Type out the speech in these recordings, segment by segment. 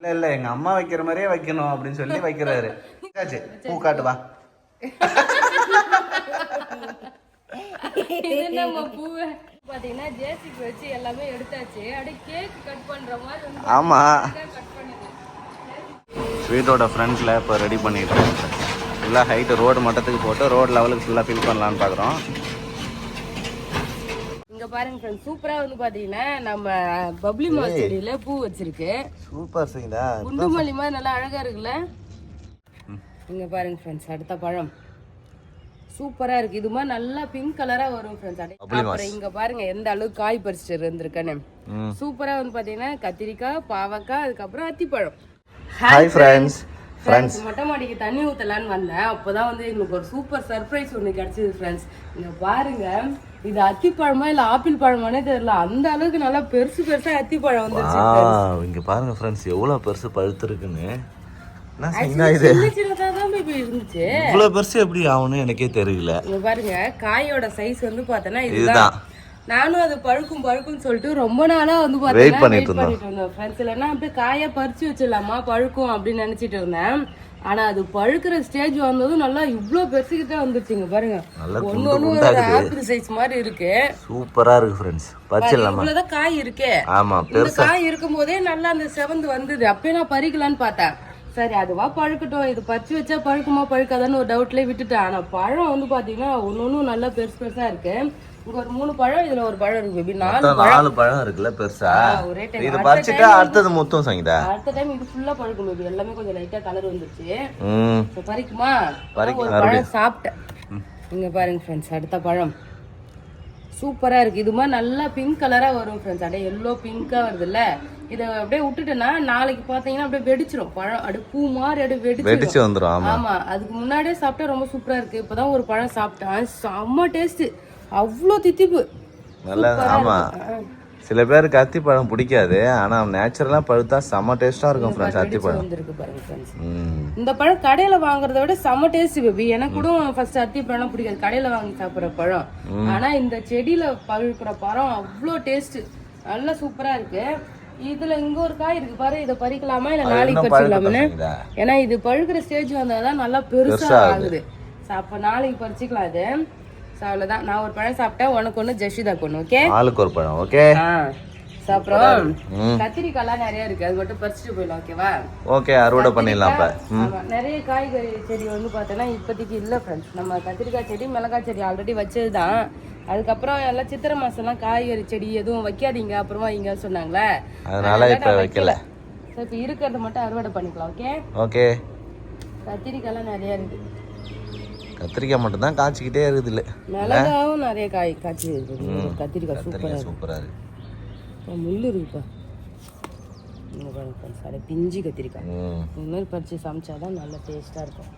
இல்ல இல்ல எங்க அம்மா வைக்கிற மாதிரியே வைக்கணும் அப்படின்னு சொல்லி வைக்கிறாரு. பூ காட்டு வா. நம்ம பூவை பாத்தீங்கன்னா ஜேசிக்கு வச்சு எல்லாமே எடுத்தாச்சு. அப்படியே கேக் கட் பண்ற மாதிரி வந்து ஆமா கட் பண்ணுது. ஸ்வீட்டோட ஃப்ரண்ட்ல இப்போ ரெடி பண்ணிட்டோம். ஃபுல்லாக ஹைட்டு ரோடு மட்டத்துக்கு போட்டு ரோடு லெவலுக்கு ஃபுல்லாக ஃபில் பண்ணலான்னு பார்க்குறோம். இங்க பாருங்க ஃப்ரெண்ட்ஸ், சூப்பரா வந்து பாத்தீங்கன்னா நம்ம பப்ளி மாஸ் செடியில பூ வச்சிருக்கு. சூப்பர் சரிங்களா, குண்டுமல்லி மாதிரி நல்லா அழகா இருக்குல்ல. இங்க பாருங்க ஃப்ரெண்ட்ஸ், அடுத்த பழம் சூப்பரா இருக்கு. இது மாதிரி நல்லா பிங்க் கலரா வரும் ஃப்ரெண்ட்ஸ். அப்புறம் இங்க பாருங்க எந்த அளவுக்கு காய் பறிச்சுட்டு இருந்திருக்கேன்னு. சூப்பரா வந்து பாத்தீங்கன்னா கத்திரிக்காய், பாவக்காய், அதுக்கப்புறம் அத்திப்பழம். ஹாய் ஃப்ரெண்ட்ஸ், மொட்டை மாடிக்கு தண்ணி ஊத்தலான்னு வந்தேன். அப்போதான் வந்து எங்களுக்கு ஒரு சூப்பர் சர்ப்ரைஸ் ஒன்று கிடைச்சது ஃப்ரெண்ட்ஸ். இங்க பாருங்க, இது அத்திப்பழமா இல்ல ஆப்பிள் பழமானே தெரியல, அந்த அளவுக்கு நல்லா பெருசு பெருசா அத்திப்பழம் வந்துருச்சு. இங்க பாருங்க ஃப்ரெண்ட்ஸ் எவ்வளவு பெருசு பழுத்து இருக்குன்னு. இருந்துச்சு இவ்வளவு பெருசு எப்படி ஆகும்னு எனக்கே தெரியல. இங்க பாருங்க காயோட சைஸ் வந்து பார்த்தனா இதுதான். நானும் அது பழுக்கும் சொல்லிட்டு ரொம்ப நாளா வந்து வெயிட் பண்ணிட்டு இருந்தேன் ஃப்ரெண்ட்ஸ். இல்லைன்னா அப்படியே காயை பறிச்சு வச்சிடலாமா பழுக்கும் அப்படின்னு நினைச்சிட்டு இருந்தேன். ஆனா அது பழுக்கிற ஸ்டேஜ் வந்ததும் நல்லா இவ்வளவு பெருசுக்கிட்டே வந்துருச்சுங்க பாருங்க. ஒன்னு ஒரு ஆப்பிள் சைஸ் மாதிரி இருக்கு. சூப்பரா இருக்கு ஃப்ரெண்ட்ஸ். பறிச்சிடலாமா? இவ்வளவுதான் காய் இருக்கே. ஆமா, இந்த காய் இருக்கும் போதே நல்லா அந்த செவந்து வந்தது. அப்பயே நான் பறிக்கலான்னு பார்த்தேன். சரி அதுவா பழுக்கட்டும், இது பறிச்சு வச்சா பழுக்குமா பழுக்காதான்னு ஒரு டவுட்லயே விட்டுட்டேன். ஆனா பழம் வந்து பாத்தீங்கன்னா ஒன்னொன்னும் நல்லா பெருசு பெருசா இருக்கு. இங்க ஒரு 3 பழம், இதுல ஒரு பழம் இருக்கு பேபி. 4 பழம் இருக்குல்ல பெருசா. ஒரே டைம் இது பறிச்சிட்டா அடுத்தது மொத்தம் சங்கீதா. அடுத்த டைம் இது ஃபுல்லா பழுக்கும் பேபி. எல்லாமே கொஞ்சம் லைட்டா கலர் வந்துருச்சு. சோ பறிக்குமா? ஒரு பழம் சாப்பிட்டேன். இங்க பாருங்க ஃப்ரெண்ட்ஸ், அடுத்த பழம் சூப்பரா இருக்கு. இது மாதிரி நல்லா பிங்க் கலரா வரும் ஃப்ரெண்ட்ஸ். அப்படியே எல்லோ பிங்கா வருது இல்ல. இதை அப்படியே விட்டுட்டேன்னா நாளைக்கு பாத்தீங்கன்னா அப்படியே வெடிச்சிரும் பழம். அப்படியே பூ மாதிரி அப்படியே வெடிச்சு வந்துரும். ஆமா, அதுக்கு முன்னாடியே சாப்பிட்டா ரொம்ப சூப்பரா இருக்கு. இப்பதான் ஒரு பழம் சாப்பிட்டேன், செம்ம டேஸ்ட், அவ்வளோ தித்திப்பு நல்லா. ஆமா, சில பேருக்கு அத்திப்பழம் பிடிக்காது, ஆனா நேச்சுரலா பழுத்தா செம்ம டேஸ்டா இருக்கும் ஃப்ரெண்ட்ஸ். அத்திப்பழம் வந்திருக்கு பாருங்க ஃப்ரெண்ட்ஸ். இந்த பழம் கடையில வாங்குறத விட செம்ம டேஸ்ட் பேபி. எனக்கு கூட ஃபர்ஸ்ட் அத்திப்பழம் பிடிக்காது, கடையில வாங்கி சாப்பிடுற பழம். ஆனா இந்த செடியில பழுக்கிற பழம் அவ்வளோ டேஸ்ட், நல்லா சூப்பரா இருக்கு. இதுல இங்க ஒரு காய் இருக்கு பாரு, இதை பறிக்கலாமா இல்ல நாளைக்கு பறிச்சுக்கலாம்னு? ஏன்னா இது பழுக்கிற ஸ்டேஜ் வந்தாதான் நல்லா பெருசா ஆகுது. அப்ப நாளைக்கு பறிச்சுக்கலாம் இது. அவ்வளவுதான், நான் ஒரு பழம் சாப்பிட்டேன், உனக்கு ஒண்ணு ஜெஷிதாக்கு ஒண்ணு. ஓகே, ஆளுக்கு ஒரு பழம். ஓகே, அப்புறம் கத்திரிக்காய்லாம் நிறைய இருக்கு, அது மட்டும் பறிச்சுட்டு போயிடலாம். ஓகேவா? ஓகே, அறுவடை பண்ணிடலாம். நிறைய காய்கறி செடி வந்து பார்த்தோன்னா இப்போதைக்கு இல்லை ஃப்ரெண்ட்ஸ். நம்ம கத்திரிக்காய் செடி, மிளகாய் செடி ஆல்ரெடி வச்சதுதான். அதுக்கப்புறம் எல்லாம் சித்திரை மாசம்லாம் காய்கறி செடி எதுவும் வைக்காதீங்க, அப்புறமா இங்க சொன்னாங்களே, அதனால இப்ப வைக்கல. இப்போ இருக்கிறத மட்டும் அறுவடை பண்ணிக்கலாம். Okay okay. கத்திரிக்காய்லாம் நிறைய இருக்கு. கத்திரிக்காய் மட்டும் தான் காய்ச்சிக்கிட்டே இருக்குது. இல்ல மிளகாவும் நிறைய காய் காய்ச்சி இருக்கு. கத்திரிக்காய் சூப்பரா இருக்கு. முள்ளு இருக்குப்பா. பிஞ்சு கத்திரிக்காய் இந்த பறிச்சு சமைச்சாதான் நல்ல டேஸ்டா இருக்கும்.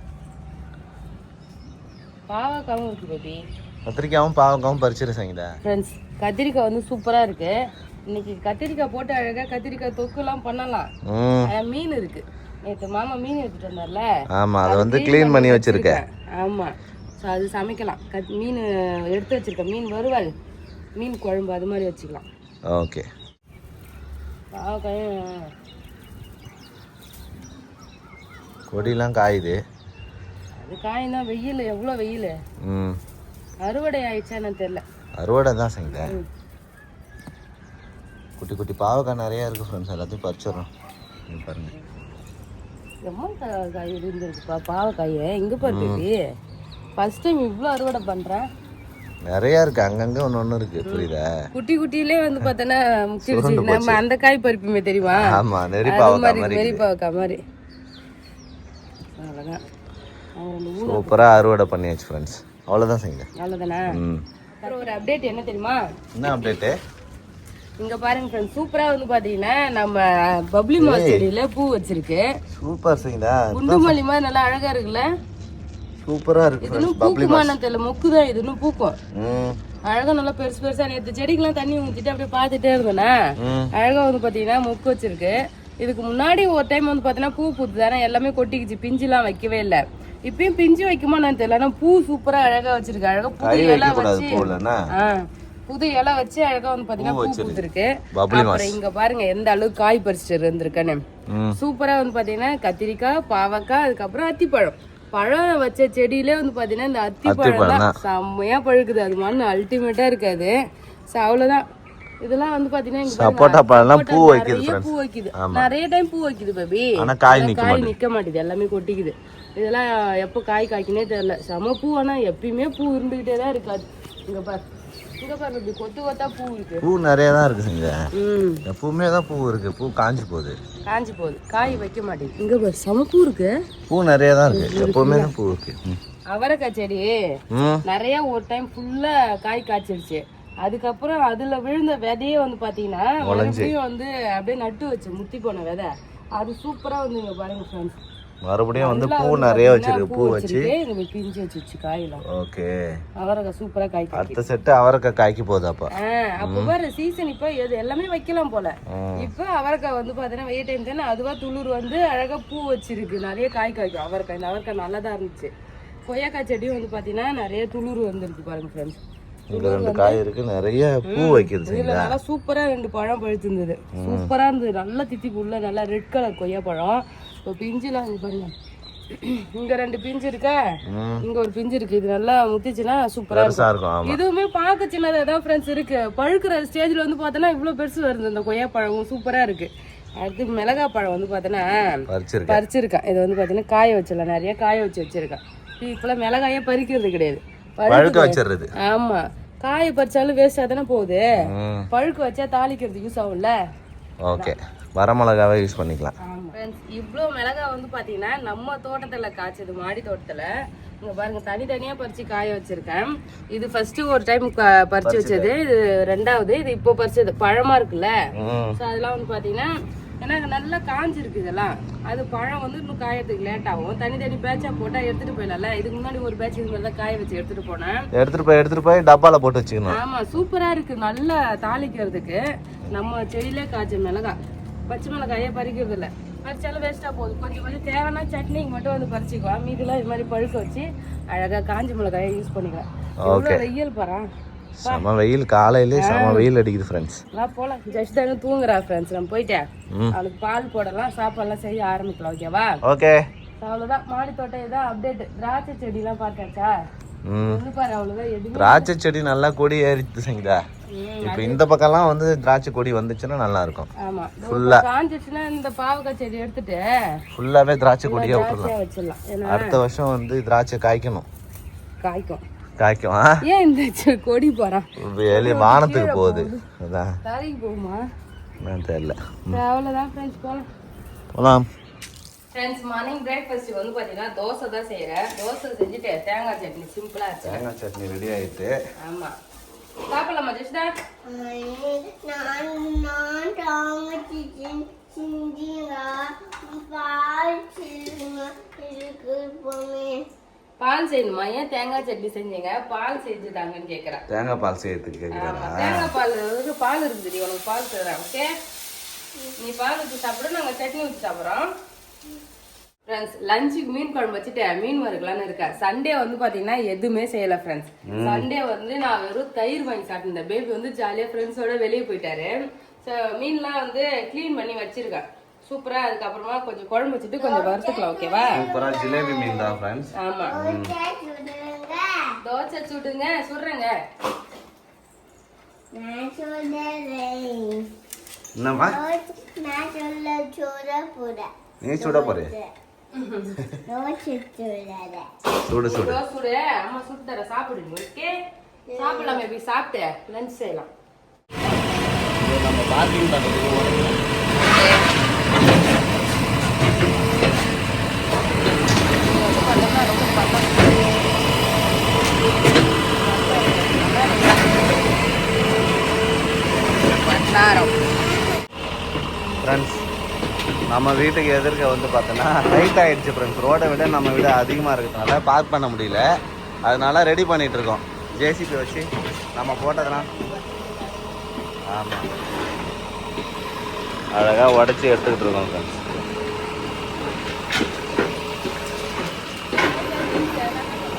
பாவக்காவும் இருக்கு பேபி. கத்திரிக்காயும் பாவக்காவும் பறிச்சிரு சங்கீதா. ஃப்ரெண்ட்ஸ், கத்திரிக்காய் வந்து சூப்பரா இருக்கு. இன்னைக்கு கத்திரிக்காய் போட்டு அழகா கத்திரிக்காய் தொக்கு எல்லாம் பண்ணலாம். மீன் இருக்கு, நேற்று மாமா மீன் எடுத்துட்டு வந்தார்ல. ஆமா, அதை வந்து க்ளீன் பண்ணி வச்சிருக்கேன். ஆமா, ஸோ அது சமைக்கலாம். மீன் எடுத்து வச்சிருக்கேன், மீன் வறுவல், மீன் குழம்பு, அது மாதிரி வச்சுக்கலாம். ஓகே. கொடியெல்லாம் காயுது. அது காய்னா வெயில், எவ்வளோ வெயில். அறுவடை ஆயிடுச்சான்னு தெரியல. அறுவடை தான் சங்கீதா. குட்டி குட்டி பாவக்காய் நிறைய இருக்கு ஃப்ரெண்ட்ஸ், எல்லாத்தையும் பறிச்சிடறோம். பாருங்க காய் இருந்துருக்குப்பா, பாவக்காய் இங்க பாரு. ஃபர்ஸ்ட் டைம் இவ்வளோ அறுவடை பண்றேன். நிறைய இருக்கு, அங்கங்க ஒண்ணு இருக்கு, புரியுதா? குட்டி குட்டிலே வந்து பார்த்தனா முக்கிடுச்சு. நம்ம அந்த காய் பறிப்புமே தெரியுமா? ஆமா, நெறி பாவக்காய் மாதிரி, நெறி பாவக்காய் மாதிரி. அவ்வளவுதான், சூப்பரா அறுவடை பண்ணியாச்சு ஃப்ரெண்ட்ஸ். அவ்வளவுதான் சங்கீதா. அவ்வளவுதானா? ஒரு அப்டேட் என்ன தெரியுமா? என்ன அப்டேட்? இங்க பாருங்க ஃப்ரெண்ட்ஸ், சூப்பரா வந்து பாத்தீங்கன்னா நம்ம பப்ளி மாஸ் செடியில பூ வச்சிருக்கு. சூப்பர் சங்கீதா, குண்டுமல்லி மாதிரி நல்லா அழகா இருக்குல்ல. சூப்பரா இருக்கு. இதுன்னு பூக்குமான்னு தெரியல, மொக்குதான் இதுன்னு பூக்கும். அழகா நல்லா பெருசு பெருசா. நேற்று செடிக்கெல்லாம் தண்ணி ஊத்திட்டு அப்படியே பாத்துட்டே இருந்தேன்னா அழகா வந்து பாத்தீங்கன்னா மொக்கு வச்சிருக்கு. இதுக்கு முன்னாடி ஒரு டைம் வந்து பாத்தீங்கன்னா பூ பூத்து தானே எல்லாமே கொட்டிக்குச்சு, பிஞ்சு எல்லாம் வைக்கவே இல்லை. இப்பயும் பிஞ்சு வைக்குமா நான் தெரியல, ஆனா பூ சூப்பரா அழகா வச்சிருக்கு. அழகா பூ எல்லாம் வச்சு புது இலை வச்சு அழகா வந்து பாத்தீங்கன்னா பூ பூத்திருக்கு. Bubbly mass. அப்புறம் இங்க பாருங்க எந்த அளவுக்கு காய் பறிச்சுட்டு இருந்திருக்கேன்னு. சூப்பரா வந்து பாத்தீங்கன்னா கத்திரிக்காய், பாவக்காய், அதுக்கப்புறம் அத்திப்பழம். பழம் வச்ச செடியிலே வந்து பாத்தீங்கன்னா இந்த அத்திப்பழம் தான் செம்மையா பழுக்குது. அது மண்ணு அல்டிமேட்டா இருக்காது. சோ அவ்வளவுதான். இதெல்லாம் வந்து பாத்தீங்கன்னா சப்போட்டா பழம் பூ வைக்குது. பூ வைக்குது, நிறைய டைம் பூ வைக்குது பேபி. ஆனா காய் நிக்க மாட்டேது, எல்லாமே கொட்டிக்குது. இதெல்லாம் எப்போ காய் காய்க்குனே தெரியல. செம பூ, ஆனா எப்பயுமே பூ இருந்துகிட்டே தான் இருக்காது. இங்க பாரு, இங்க பாரு, இப்படி கொத்து கொத்தா பூ இருக்கு. பூ நிறைய தான் இருக்குங்க. எப்பவுமே தான் பூ இருக்கு. பூ காஞ்சி போகுது, காய் வைக்க மாட்டேங்குது. இங்க பாரு, செம பூ இருக்கு. பூ நிறைய தான் இருக்கு. எப்பவுமே தான் பூ இருக்கு. அவரைக்காய் செடி நிறைய ஒரு டைம் ஃபுல்லா காய் காய்ச்சிருச்சு. அதுக்கப்புறம் அதுல விழுந்த விதையே வந்து பாத்தீங்கன்னா மறுபடியும் வந்து அப்படியே நட்டு வச்சு முத்தி போன விதை. அது சூப்பரா வந்து இங்க பாருங்க ஃப்ரெண்ட்ஸ், மறுபடியும் வந்து பூ நிறைய வச்சிருக்கு. பூ வச்சு பிஞ்சு வச்சு காயலாம். ஓகே, அவரைக்காய் சூப்பரா காய். அடுத்த செட்டு அவரைக்காய் காய்க்கு போகுது. அப்ப பாரு சீசன் இப்ப எல்லாமே வைக்கலாம் போல. இப்ப அவரைக்காய் வந்து பாத்தீங்கன்னா வெயில் டைம் தானே, அதுவா துளிர் வந்து அழகா பூ வச்சிருக்கு. நிறைய காய் காய்க்கும் அவரைக்காய். இந்த அவரைக்காய் நல்லாதான் இருந்துச்சு. கொய்யாக்காய் செடியும் வந்து பாத்தீங்கன்னா நிறைய துளிர் வந்துருக்கு பாருங்க ஃப்ரெண்ட்ஸ். இங்க 2 காய் இருக்கு, நிறைய பூ வைக்குது. இதுல நல்லா சூப்பரா 2 பழம் பழுத்து இருந்தது. சூப்பரா இருந்தது, நல்லா தித்திப்பு உள்ள நல்லா ரெட் கலர் கொய்யா பழம். இப்போ பிஞ்சுலாம் இங்க பாருங்க, இங்க 2 பிஞ்சு இருக்கா, இங்க ஒரு பிஞ்சு இருக்கு. இது நல்லா முத்திச்சுன்னா சூப்பரா இருக்கும். இதுவுமே பார்க்க சின்னதா தான் ஃப்ரெண்ட்ஸ் இருக்கு. பழுக்கிற ஸ்டேஜ்ல வந்து பார்த்தோன்னா இவ்வளவு பெருசு வருது. இந்த கொய்யா பழமும் சூப்பரா இருக்கு. அடுத்து மிளகா பழம் வந்து பார்த்தோன்னா பறிச்சிருக்கேன். இது வந்து பார்த்தீங்கன்னா காய வச்சிடலாம், நிறைய காய வச்சிருக்கேன். இப்பெல்லாம் மிளகாயே பறிக்கிறது கிடையாது, பழுக்க வச்சிடுறது. ஆமா, காய பறிச்சாலும் வேஸ்டா தானே போகுது. பழுக்க வச்சா தாளிக்கிறது யூஸ் ஆகும்ல. ஓகே, வரமிளகாவை யூஸ் பண்ணிக்கலாம். இவ்வளோ மிளகா வந்து பாத்தீங்கன்னா நம்ம தோட்டத்துல காய்ச்சது, மாடி தோட்டத்துல. இங்க பாருங்க, தனித்தனியா பறிச்சு காய வச்சிருக்கேன். இது ஃபர்ஸ்ட் ஒரு டைம் பறிச்சு வச்சது, இது 2வது, இது இப்போ பறிச்சது. பழமா இருக்குல்ல, ஸோ அதெல்லாம் வந்து பாத்தீங்கன்னா ஏன்னா நல்லா காஞ்சிருக்கு. இதெல்லாம் அது பழம் வந்து இன்னும் காயறதுக்கு லேட் ஆகும். தனி பேட்சா போட்டா எடுத்துட்டு போயிடல. இதுக்கு முன்னாடி ஒரு பேட்ச் இது மாதிரி தான் காய வச்சு எடுத்துட்டு போனேன். எடுத்துட்டு போய் டப்பால போட்டு வச்சுக்கணும். ஆமா, சூப்பரா இருக்கு, நல்லா தாளிக்கிறதுக்கு. நம்ம செடியிலே காய்ச்ச மிளகா, பச்சை மிளகாயே பறிக்கிறது இல்லை, பறிச்சாலும் வேஸ்டா போகுது. கொஞ்சம் தேவைன்னா சட்னிக்கு மட்டும் வந்து பறிச்சுக்குவோம். மீதெல்லாம் இது மாதிரி பழுக்க வச்சு அழகா காஞ்ச மிளகாயை யூஸ் பண்ணிக்கலாம். எவ்வளோ வெயில் பாரு, செம வெயில், காலையிலே செம வெயில் அடிக்குது ஃப்ரெண்ட்ஸ். நான் போலாம், ஜஸ்ட் தானே தூங்குறா ஃப்ரெண்ட்ஸ். நம்ம போயிட்டேன், அவளுக்கு பால் போடலாம், சாப்பாடுலாம் செய்ய ஆரம்பிக்கலாம். ஓகேவா? ஓகே, அவ்வளவுதான். மாடி தோட்டம் இதான் அப்டேட். திராட்சை செடி எல்லாம் பார்த்தாச்சா? பாரு, அவ்வளவுதான். எதுவும் திராட்சை செடி நல்லா கொடி ஏறிட்டு செஞ்சா. இப்ப இந்த பக்கம்லாம் வந்து திராட்சை கொடி வந்துச்சுன்னா நல்லா இருக்கும். ஆமா, ஃபுல்லா காஞ்சிச்சுன்னா இந்த பாவக்காய் செடி எடுத்துட்டு ஃபுல்லாவே திராட்சை கொடியா விட்டுறலாம். அடுத்த வருஷம் வந்து திராட்சை காய்க்கும். ஏன் இந்த கொடி போறான்? வெளியே வானத்துக்கு போகுது. அதான் தாரிக்கு போகுமா நான் தெரியல. அவ்வளவுதான் ஃப்ரெண்ட்ஸ், போலாம். ஃப்ரெண்ட்ஸ், மார்னிங் பிரேக்ஃபாஸ்ட் வந்து பாத்தீங்கன்னா தோசை தான் செய்யறேன். தோசை செஞ்சுட்டு தேங்காய் சட்னி சிம்பிளா இருக்கு. தேங்காய் சட்னி ரெடி ஆயிட்டு. ஆமா, சாப்பிடலாமா ஜெஷ்டா? பால் செய்யணுமா? ஏன் தேங்காய் சட்னி செஞ்சீங்க? பால் செஞ்சுதாங்கன்னு கேக்குறேன். தேங்காய் பால் செய்யறதுக்கு கேக்குறேன். தேங்காய் பால் பால் இருக்குது, உனக்கு பால் தரேன். ஓகே, நீ பால் ஊற்றி சாப்பிடு, நாங்கள் சட்னி ஊற்றி சாப்பிட்றோம். ஃப்ரெண்ட்ஸ், லஞ்சுக்கு மீன் குழம்பு வச்சுட்டு மீன் வறுக்கலான்னு இருக்கேன். சண்டே வந்து பார்த்தீங்கன்னா எதுவுமே செய்யலை ஃப்ரெண்ட்ஸ். சண்டே வந்து நான் வெறும் தயிர் வாங்கி சாப்பிட்டேன். பேபி வந்து ஜாலியாக ஃப்ரெண்ட்ஸோட வெளியே போயிட்டாரு. ஸோ மீன்லாம் வந்து க்ளீன் பண்ணி வச்சிருக்கேன் சூப்பரா. அதுக்கப்புறமா கொஞ்சம் குழம்பு வச்சுட்டு கொஞ்சம் வறுத்துக்கலாம். ஓகேவா? சூப்பரா ஜிலேபி மீன் தான் ஃப்ரெண்ட்ஸ். ஆமா, தோசை சுடுங்க, சுடுறேங்க. என்னம்மா நீ சுட போற? சுடு சுடு சுடு, அம்மா சுட்டு தர, சாப்பிடுங்க. ஓகே, சாப்பிடலாம். மேபி சாப்பிட்டு லஞ்ச் செய்யலாம். நம்ம பார்க்கிங் பண்ணுறது ஃப்ரெண்ட்ஸ், நம்ம வீட்டுக்கு எதிர்க்க வந்து பார்த்தோன்னா லைட் ஆகிடுச்சு ஃப்ரெண்ட்ஸ். ரோடை விட நம்ம வீடு அதிகமாக இருக்கிறதுனால பார்க் பண்ண முடியல. அதனால ரெடி பண்ணிகிட்ருக்கோம். ஜேசிபி வச்சு நம்ம போட்டதெல்லாம் ஆமாம் அழகாக உடச்சி எடுத்துக்கிட்டு இருக்கோம் ஃப்ரெண்ட்ஸ்.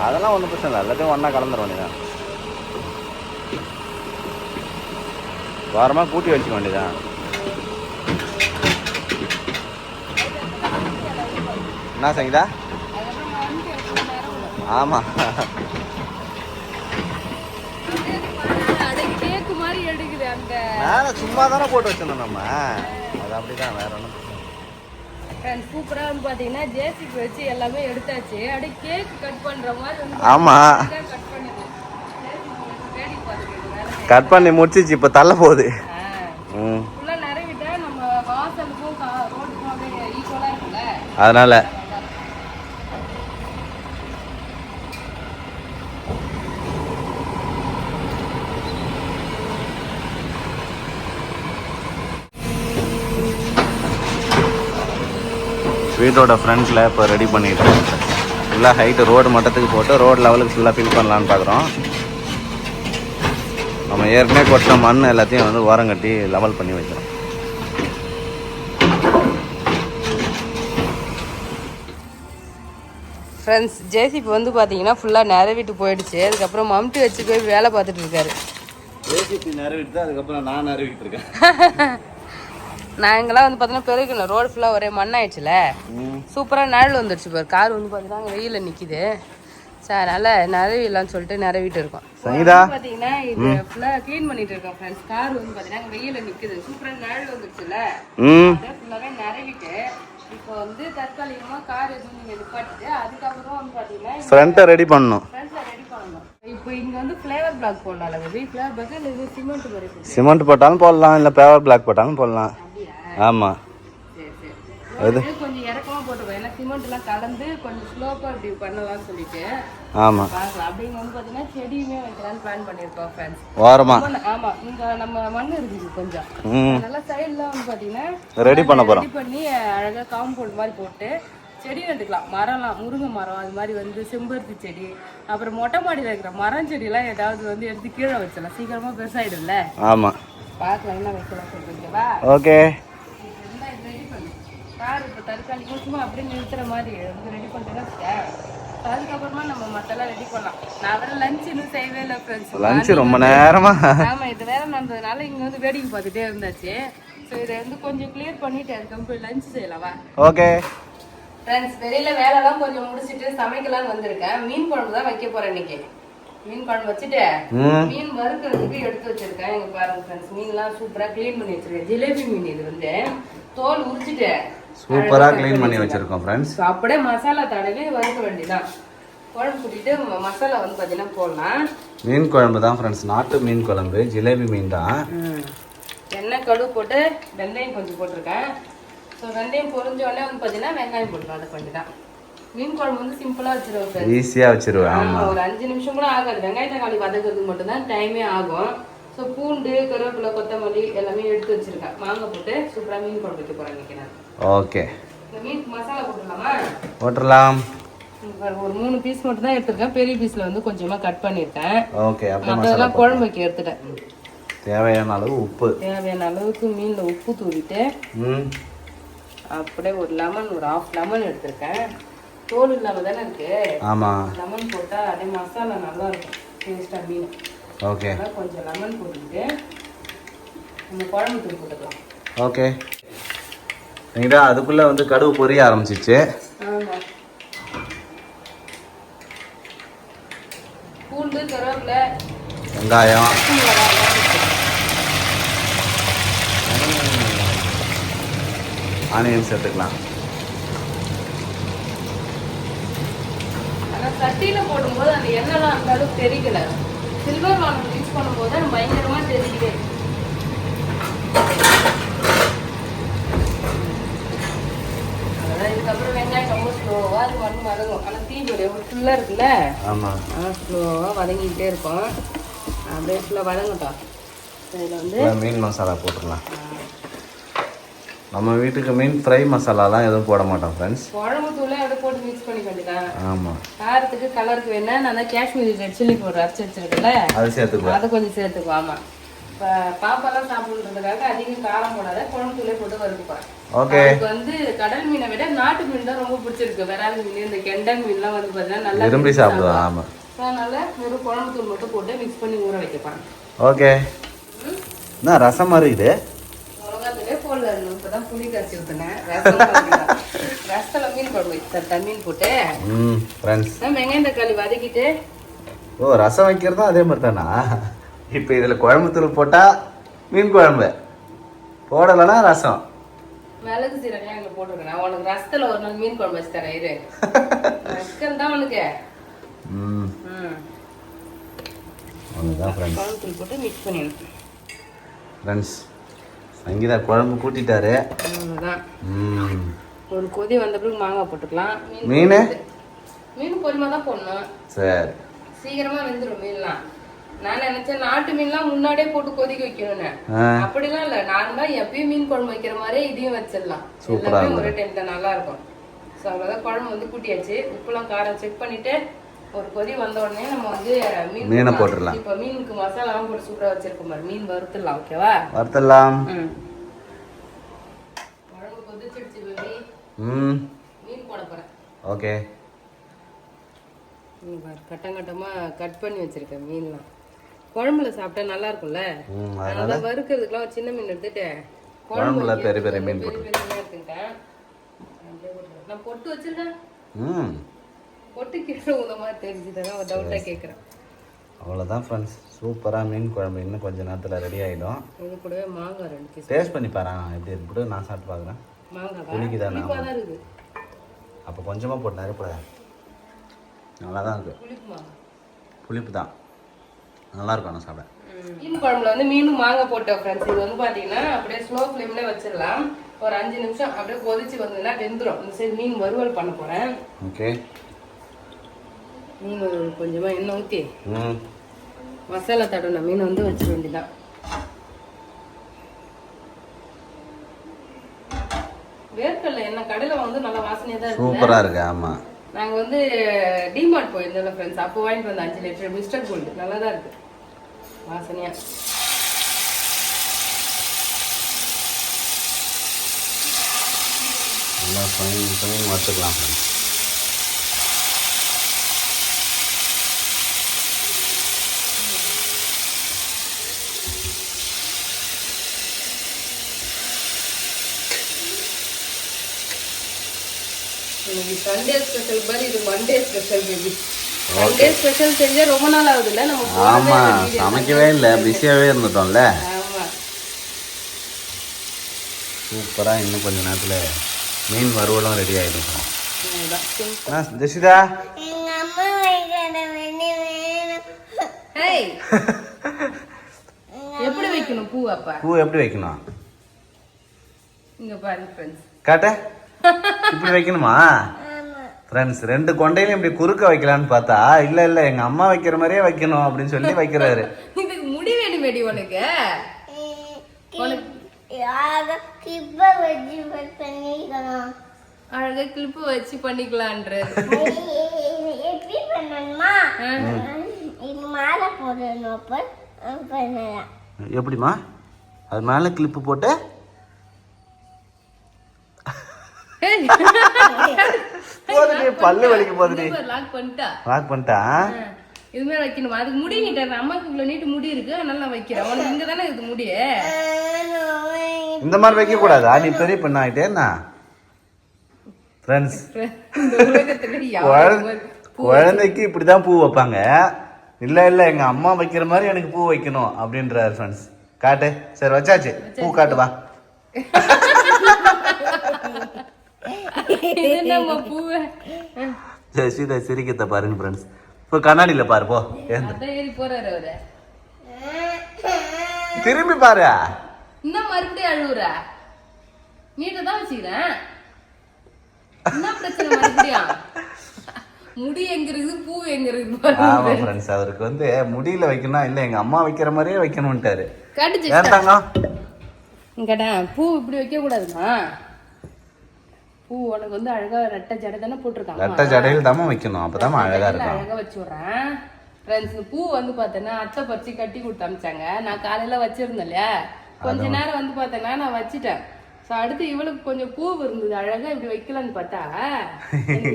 அதெல்லாம் ஒன்றும் பிரச்சனை இல்லை, எல்லாத்தையும் ஒன்றா கலந்துருவோம். நீங்கள் வாரமாக கூட்டி வச்சுக்க வேண்டியதான். என்ன சங்கீதா? ஆமாம், கேக்கு மாதிரி எடுக்குது அந்த மேலே சும்மா தானே போட்டு வச்சிருந்தோம் நம்ம. அது அப்படிதான், வேற ஒன்றும். சூப்பரா வந்து பாத்தீங்கன்னா ஜேசிபி வச்சு எல்லாமே எடுத்தாச்சு. அப்படியே கேக் கட் பண்ற மாதிரி வந்து ஆமாம், கட் பண்ணிடுது. வேடிக்கை பார்த்துக்கிட்டு கட் பண்ணி முடிச்சிச்சு, இப்போ தள்ள போகுது. ம், ஃபுல்லா நிறைவிட்டா நம்ம வாசலுக்கும் ரோட்டுக்கும் அப்படியே ஈக்குவலா இருக்குல்ல. அதனால வீட்டோட ஃப்ரண்ட்டில் இப்போ ரெடி பண்ணிட்டு இருக்கேன். ஃபுல்லாக ஹைட்டு ரோடு மட்டத்துக்கு போட்டு ரோடு லெவலுக்கு ஃபுல்லாக ஃபில் பண்ணலான்னு பார்க்குறோம். நம்ம ஏற்கனவே கொட்டின மண் எல்லாத்தையும் வந்து ஓரம் கட்டி லெவல் பண்ணி வைக்கிறோம். ஃப்ரெண்ட்ஸ், ஜேசிபி வந்து பார்த்தீங்கன்னா ஃபுல்லாக நிறவிட்டு போயிடுச்சு. அதுக்கப்புறம் மம்டி வச்சு போய் வேலை பார்த்துட்டு இருக்காரு. ஏசிபி நிறவிட்டு அதுக்கப்புறம் நான் நிறவிட்டு இருக்கேன். நாங்களாம் வந்து பார்த்தீங்கன்னா பெருக்கணும், ரோடு ஃபுல்லாக ஒரே மண்ணாயிடுச்சுல. சூப்பராக நிழல் வந்துடுச்சு பாரு. கார் வந்து பார்த்தீங்கன்னா வெயிலில் நிற்கிது. சார் அதனால் நிறவிடலான்னு சொல்லிட்டு நிறவிட்டு இருக்கோம். சங்கீதா பார்த்தீங்கன்னா இது ஃபுல்லாக க்ளீன் பண்ணிட்டு இருக்கோம் ஃப்ரெண்ட்ஸ். கார் வந்து பார்த்தீங்கன்னா வெயிலில் நிற்குது. சூப்பராக நிழல் வந்துடுச்சுல, அதை ஃபுல்லாகவே நிறவிட்டு இப்போ வந்து தற்காலிகமாக கார் எதுவும் நீங்கள் நிப்பாட்டிட்டு அதுக்கப்புறம் வந்து பார்த்தீங்கன்னா ஃப்ரண்ட்டை ரெடி பண்ணணும். ஃப்ரண்ட்ல ரெடி பண்ணணும். இப்போ இங்கே வந்து ஃப்ளேவர் பிளாக் போடலாம். ஃப்ளேவர் பிளாக் இல்லை இது சிமெண்ட் மாதிரி. சிமெண்ட் போட்டாலும் போடலாம், இல்லை பேவர் பிளாக் போட்டாலும் போடலாம். ஆமாம், சரி சரி, கொஞ்சம் இறக்கமா போட்டுருக்கோம். ஏன்னா சிமெண்ட்லாம் கலந்து கொஞ்சம் ஸ்லோப்பா இப்படி பண்ணலாம்னு சொல்லிட்டு. ஆமாம், பார்க்கலாம். அப்படிங்க வந்து பார்த்தீங்கன்னா செடியுமே வைக்கலாம்னு பிளான் பண்ணியிருக்கோம் ஃப்ரெண்ட்ஸ். ஓரமா. ஆமாம், இங்கே நம்ம மண் இருக்குது கொஞ்சம். நல்லா சைட்லாம் வந்து பார்த்தீங்கன்னா ரெடி பண்ண போகிறோம். ரெடி பண்ணி அழகாக காம்பவுண்ட் மாதிரி போட்டு செடி நட்டுக்கலாம். மரம்லாம் முருங்கை மரம், அது மாதிரி வந்து செம்பருத்தி செடி, அப்புறம் மொட்டை மாடியில் இருக்கிற மரம் செடியெல்லாம் ஏதாவது வந்து எடுத்து கீழே வச்சிடலாம். சீக்கிரமாக பெருசாகிடும்ல. ஆமாம், பார்க்கலாம் என்ன வைக்கலாம் சொல்றீங்களா? ஓகே. ரெடி பண்ணு கார். இப்போ தற்காலிகமாக சும்மா அப்படியே நிறுத்துற மாதிரி வந்து ரெடி பண்ணிட்டேன்னா அதுக்கப்புறமா நம்ம மற்றெல்லாம் ரெடி பண்ணலாம். நான் வேற லஞ்ச் இன்னும் செய்யவே இல்லை ஃப்ரெண்ட்ஸ். லஞ்ச் ரொம்ப நேரமா. ஆமாம், இது வேற நடந்ததுனால இங்கே வந்து வேடிக்கை பார்த்துட்டே இருந்தாச்சு. ஸோ இதை வந்து கொஞ்சம் கிளியர் பண்ணிட்டு அதுக்கப்புறம் போய் லஞ்ச் செய்யலாமா? ஓகே ஃப்ரெண்ட்ஸ், வெளியில வேலைலாம் கொஞ்சம் முடிச்சுட்டு சமைக்கலாம்னு வந்திருக்கேன். மீன் குழம்பு தான் வைக்க போறேன் இன்னைக்கு. மீன் குழம்பு வச்சுட்டு மீன் வறுக்கிறதுக்கு எடுத்து வச்சிருக்கேன். இங்க பாருங்க ஃப்ரெண்ட்ஸ், மீன்லாம் சூப்பரா க்ளீன் பண்ணி வச்சிருக்கேன். ஜிலேபி மீன் இது வந்து தோல் உரிச்சிட்டு சூப்பரா க்ளீன் பண்ணி வச்சிருக்கோம் ஃப்ரெண்ட்ஸ். அப்படியே மசாலா தடவி வறுக்க வேண்டியதான். குழம்பு கூட்டிட்டு மசாலா வந்து பார்த்தீங்கன்னா போடலாம். மீன் குழம்பு தான் ஃப்ரெண்ட்ஸ், நாட்டு மீன் குழம்பு, ஜிலேபி மீன் தான். எண்ணெய் கடுகு போட்டு வெந்தயம் கொஞ்சம் போட்டிருக்கேன். ஸோ வெந்தயம் பொரிஞ்ச உடனே வந்து பார்த்தீங்கன்னா வெங்காயம் போட்டுருவோம். அதை கொஞ்சம் தான். மீன் குழம்பு வந்து சிம்பிளாக வச்சிருவேன், ஈஸியாக வச்சிருவேன். ஆமாம், ஒரு 5 நிமிஷம் கூட ஆகாது. வெங்காய தக்காளி வதக்கிறதுக்கு மட்டும்தான் டைமே ஆகும். ஸோ பூண்டு, கருவேப்பிலை, கொத்தமல்லி எல்லாமே எடுத்து வச்சிருக்கேன். மாங்காய் போட்டு சூப்பராக மீன் குழம்பு வைக்க போகிறேன் இன்னைக்கு நான். ஓகே, இந்த மீன் மசாலா போட்டுடலாமா? போட்டுடலாம். ஒரு 3 பீஸ் மட்டும் தான் எடுத்துருக்கேன். பெரிய பீஸில் வந்து கொஞ்சமாக கட் பண்ணியிருக்கேன். ஓகே, அப்படியே மற்றதெல்லாம் குழம்பு வைக்க எடுத்துட்டேன். தேவையான அளவு உப்பு, தேவையான அளவுக்கு மீனில் உப்பு தூவிட்டு அப்படியே ஒரு லெமன், ஒரு 1/2 லெமன் எடுத்திருக்கேன். தோல் இல்லாமல் தானே இருக்கு. ஆமாம், லெமன் போட்டால் அதே மசாலா நல்லா இருக்கும் டேஸ்ட்டாக மீன். ஓகே, கொஞ்சம் லெமன் போட்டுக்கிட்டு நம்ம குழம்பு தூள் போட்டுக்கலாம். ஓகே. நீங்க அதுக்குள்ள வந்து கடுகு பொரிய ஆரம்பிச்சிச்சு. ஆமாம், பூண்டு, கருவேப்பிலை, வெங்காயம், ஆனியன் சேர்த்துக்கலாம். ஆனால் சட்டியில் போடும்போது அந்த எண்ணெய்லாம் அந்த அளவுக்கு தெரியல. சில்வர் வானல் யூஸ் பண்ணும்போது அது பயங்கரமாக தெரியுது. அதான் இதுக்கப்புறம் வெங்காயம் ரொம்ப ஸ்லோவாக அது வந்து வதங்கும். ஆனால் தீஞ்சோட எவ்வளோ ஃபுல்லாக இருக்குல்ல. ஆமாம், ஸ்லோவாக வதங்கிக்கிட்டே இருக்கும். அப்படியே ஃபுல்லாக வதங்கட்டும். இதில் வந்து மீன் மசாலா போட்டுடலாம். நம்ம வீட்டுக்கு மீன் ஃப்ரை மசாலாலாம் எதுவும் போட மாட்டோம் ஃப்ரெண்ட்ஸ். குழம்பு தூளே அப்படியே போட்டு மிக்ஸ் பண்ணி வேண்டியதான். ஆமாம், காரத்துக்கு கலருக்கு வேணா நான் தான் காஷ்மீரி ரெட் சில்லி பவுடர் அரைச்சி வச்சிருக்கேன்ல, அது சேர்த்துக்குவோம். அதை கொஞ்சம் சேர்த்துக்குவோம். ஆமாம், இப்போ பாப்பாலாம் சாப்பிடுறதுக்காக அதிகம் காரம் போடாத குழம்பு தூளே போட்டு வறுக்குப்பேன். ஓகே. அதுக்கு வந்து கடல் மீனை விட நாட்டு மீன் தான் ரொம்ப பிடிச்சிருக்கு. விரால் மீன், இந்த கெண்டை மீன்லாம் வந்து பார்த்தீங்கன்னா நல்லா விரும்பி சாப்பிடுவோம். ஆமாம், அதனால வெறும் குழம்பு தூள் மட்டும் போட்டு மிக்ஸ் பண்ணி ஊற வைக்கப்பாங்க. ஓகே. என்ன ரசம் மாதிரி இது? மிளகாத்தூளே போடல, இப்பதான் புளி கரைச்சி ஊற்றினேன். ரசத்துல மீன் குழம்பு வச்சு மீன் போட்டு ஃப்ரெண்ட்ஸ் வெங்காயம் தக்காளி வதக்கிட்டு. ஓ, ரசம் வைக்கிறதும் அதே மாதிரி தானா? இப்போ இதில் குழம்பு தூள் போட்டால் மீன் குழம்பு, போடலைன்னா ரசம். மிளகு சீரகம் இங்கே போட்டுருக்கேன். உனக்கு ரசத்துல ஒரு நாள் மீன் குழம்பு வச்சு தரேன் இரு. ரசம் தான் உனக்கு. அதுதான் ஃப்ரெண்ட்ஸ். குழம்பு தூள் போட்டு மிக்ஸ் பண்ணிடணும். ஃப்ரெண்ட்ஸ் சங்கீதா குழம்பு கூட்டிட்டாரு. அவ்வளோதான். ஒரு கொதி வந்த பிறகு மாங்காய் போட்டுக்கலாம். மீன் மீன் பொறுமையாக தான் போடணும். சரி, சீக்கிரமா வெந்துடும் மீன்லாம். நான் நினைச்சேன் நாட்டு மீன்லாம் முன்னாடியே போட்டு கொதிக்க வைக்கணும்னு. அப்படிலாம் இல்ல, நார்மலா எப்பயும் மீன் குழம்பு வைக்கிற மாதிரியே இதையும் வச்சிடலாம். எல்லாமே ஒரே டைம்ல நல்லா இருக்கும். ஸோ அவ்வளோதான். குழம்பு வந்து கூட்டியாச்சு. உப்புலாம் காரம் செக் பண்ணிட்டு ஒரு கொதி வந்த உடனே நம்ம வந்து மீனை போட்டுடலாம். இப்போ மீனுக்கு மசாலாலாம் போட்டு சூப்பராக வச்சிருக்கோம் பாரு. மீன் வறுத்துடலாம். ஓகேவா? வறுத்துடலாம். குழம்பு கொதிச்சிடுச்சு பேபி. மீன் போட போறேன். ஓகே. கட்டங்கட்டமா கட் பண்ணி வச்சிருக்கேன் மீன்லாம். குழம்புல சாப்பிட்டா நல்லா இருக்கும்ல. அதனால வறுக்கிறதுக்குலாம் ஒரு சின்ன மீன் எடுத்துட்டு குழம்புல பெரிய பெரிய மீன் இருக்குங்க. நான் பொட்டு வச்சிருக்கேன். பொட்டு கீழே உந்த மாதிரி தெரிஞ்சுதான் ஒரு டவுட்டா கேட்குறேன். அவ்வளோதான் ஃப்ரெண்ட்ஸ், சூப்பராக மீன் குழம்பு இன்னும் கொஞ்சம் நேரத்தில் ரெடி ஆகிடும். இது கூடவே மாங்காய் 2 பீஸ் டேஸ்ட் பண்ணி பாரு எப்படி இருக்கு. நான் சாப்பிட்டு பார்க்குறேன். மாங்காய் புளிக்குதானே? இருக்குது. அப்போ கொஞ்சமாக போட்டு நிறைய நல்லா தான் இருக்குது. புளிப்பு தான் நல்லா இருக்கும். ஆனால் சாப்பிட மீன் குழம்புல வந்து மீனும் மாங்காய் போட்டோம் ஃப்ரெண்ட்ஸ். இது வந்து பார்த்தீங்கன்னா அப்படியே ஸ்லோ ஃப்ளேம்ல வச்சிடலாம். ஒரு 5 நிமிஷம் அப்படியே கொதிச்சு வந்ததுன்னா வெந்துடும். இந்த சைடு மீன் வறுவல் பண்ண போகிறேன். ஓகே. மீன் வறுவல் கொஞ்சமாக எண்ணெய் ஊற்றி மசாலா தடவை மீன் வந்து வச்சிட வேண்டியதான். வேர்க்கடலை எண்ணெய் கடையில் வந்து நல்லா வாசனையாக தான் இருக்கு. சூப்பராக இருக்கு. ஆமாம், நாங்கள் வந்து டிமார்ட் போயிருந்தோம் ஃப்ரெண்ட்ஸ். அப்போ வாங்கிட்டு வந்த 5 லிட்டர் மிஸ்டர் கோல்டு நல்லா தான் இருக்கு வாசனையா. நல்லா பண்ணி வறுத்துக்கலாம் ஃப்ரெண்ட்ஸ். இன்னைக்கு சண்டே ஸ்பெஷல் பாரு, இது Monday special baby. Sunday special செஞ்சா ரொம்ப நாள் ஆகுதுல்ல நம்ம. ஆமா, சமைக்கவே இல்லை, பிஸியாகவே இருந்துட்டோம்ல. ஆமா, சூப்பராக இன்னும் கொஞ்சம் நேரத்தில் மீன் வறுவலும் ரெடி ஆகிடும். ஜெசிதா எப்படி வைக்கணும் பூ? அப்ப பூ எப்படி வைக்கணும் இங்க பாருங்க ஃப்ரெண்ட்ஸ். காட்ட இப்படி வைக்கணுமா ஃப்ரெண்ட்ஸ்? 2 கொண்டையிலும் இப்படி குறுக்க வைக்கலான்னு பார்த்தா இல்ல இல்ல எங்க அம்மா வைக்கிற மாதிரியே வைக்கணும் அப்படின்னு சொல்லி வைக்கிறாரு. இதுக்கு முடி வேணுமேடி உனக்கு. அழகா கிளிப்பு வச்சு பண்ணிக்கலான்றது. எப்படிமா? அது மேல கிளிப்பு போட்டு பல்லு வலிக்க போகுது. லாக் பண்ணிட்டா இது மாதிரி வைக்கணுமா? அதுக்கு முடி நீட்டாரு. அம்மாக்கு இவ்வளவு நீட்டு முடி இருக்கு, அதனால நான் வைக்கிறேன். உனக்கு இங்க தானே இது முடிய. இந்த மாதிரி வைக்க கூடாதா? நீ பெரிய பெண்ண ஆயிட்டேன்னா ஃப்ரெண்ட்ஸ். குழந்தைக்கு இப்படிதான் பூ வைப்பாங்க. இல்ல இல்ல எங்க அம்மா வைக்கிற மாதிரி எனக்கு பூ வைக்கணும் அப்படின்றாரு ஃப்ரெண்ட்ஸ். காட்டு. சரி வச்சாச்சு. பூ காட்டு வா. சீதா சிரிக்கத்தை பாருங்க ஃப்ரெண்ட்ஸ். இப்போ கண்ணாடியில் பாரு போ. திரும்பி பாரு. இன்னும் மறுபடியும் அழுவுற. நீட்ட தான் வச்சுக்கிறேன். என்ன பிரச்சனை மறுபடியும்? முடி எங்க இருக்குது, பூ எங்க இருக்குது? ஆமா ஃப்ரெண்ட்ஸ், அவருக்கு வந்து முடியில வைக்கணும் இல்ல எங்க அம்மா வைக்கிற மாதிரியே வைக்கணும்ட்டாரு. கேட்டா பூ இப்படி வைக்க கூடாதுமா. பூ உனக்கு வந்து அழகா ரெட்டை ஜடை தானே போட்டிருக்காங்க. ரெட்டை ஜடையில் தாம வைக்கணும், அப்பதான் அழகா இருக்கும். அழகா வச்சு விடுறேன் ஃப்ரெண்ட்ஸ். பூ வந்து பார்த்தேன்னா அத்தை பறிச்சு கட்டி கொடுத்து அமிச்சாங்க. நான் காலையில வச்சிருந்தேன் இல்லையா, கொஞ்ச நேரம் வந்து பார்த்தேன்னா நான் வச்சுட்டேன். ஸோ அடுத்து இவளுக்கு கொஞ்சம் பூ இருந்தது, அழகா இப்படி வைக்கலான்னு பார்த்தா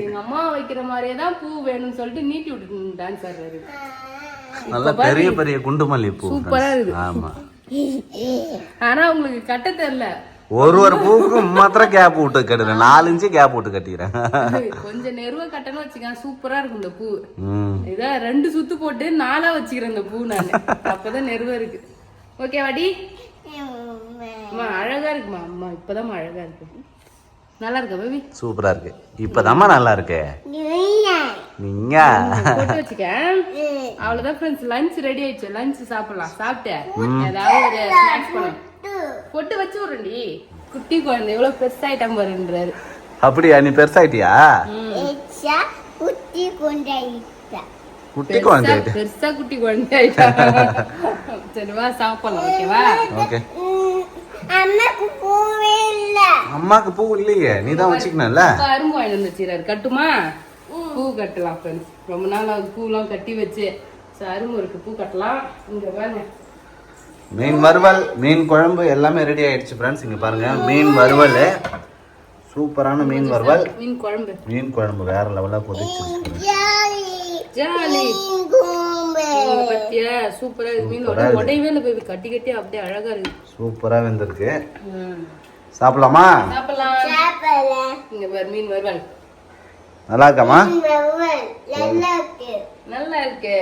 எங்க அம்மா வைக்கிற மாதிரியே தான் பூ வேணும்னு சொல்லிட்டு நீட்டி விட்டுட்டான் சார். நல்ல பெரிய பெரிய குண்டு மல்லி பூ சூப்பரா இருக்கு. ஆமா, ஆனா உங்களுக்கு கட்ட தெரியல. ஒரு பூவுக்கும் மாத்திரம் கேப் விட்டு கட்டுறேன், 4 இன்ச்சு கேப் விட்டு கட்டிக்கிறேன். கொஞ்சம் நெருவ கட்டணும் வச்சுக்க, சூப்பரா இருக்கும் இந்த பூ. இதான் 2 சுத்து போட்டு 4ஆ வச்சுக்கிறேன் இந்த பூ நான். அப்பதான் நெருவ இருக்கு. ஓகே வாடி. அம்மா அழகா இருக்குமா, அம்மா இப்பதான் அழகா இருக்கு. நல்லா இருக்கா பேபி? சூப்பரா இருக்கு. இப்பதாம்மா நல்லா இருக்கு. நீங்க போட்டு வச்சுக்க. அவ்வளவுதான் ஃப்ரெண்ட்ஸ், லஞ்ச் ரெடி ஆயிடுச்சு. லஞ்ச் சாப்பிடலாம். சாப்பிட்டு ஏதாவது ஒரு ஸ்நாக்ஸ் பண்ணலாம். பொட்டு வச்சு விடுறேன்டி. குட்டி குழந்தை எவ்வளவு பெருசாயிட்டம் பாருன்றாரு. அப்படியா? நீ பெருசாயிட்டியா? குட்டி குழந்தை பெருசா குட்டி குழந்தை ஆயிட்டா. சரிவா சாப்பிடலாம். ஓகேவா? ஓகே. அம்மாக்கு பூ இல்லையே, நீ தான் வச்சுக்கணும்ல. அரும்பு வாங்கி வந்துச்சுறாரு. கட்டுமா? பூ கட்டலாம் ஃப்ரெண்ட்ஸ். ரொம்ப நாள் அது பூலாம் கட்டி வச்சு. அரும்பு இருக்கு, பூ கட்டலாம். இங்க பாருங்க, மீன் வறுவல், மீன் குழம்பு எல்லாமே ரெடி ஆயிடுச்சு ஃப்ரெண்ட்ஸ். இங்க பாருங்க, மீன் வறுவல், சூப்பரான மீன் வறுவல். மீன் குழம்பு வேற லெவலா கொதிச்சிருக்கு. ஜாலி பத்தியா? சூப்பரா இருக்கு. மீன் உடையவே இல்லை பேபி, கட்டி கட்டி அப்படியே அழகா இருக்கு. சூப்பரா வெந்திருக்கு. சாப்பிடலாமா? சாப்பிடலாம். இங்க பாரு மீன் வறுவல். நல்லா இருக்காமா? நல்லா இருக்கு.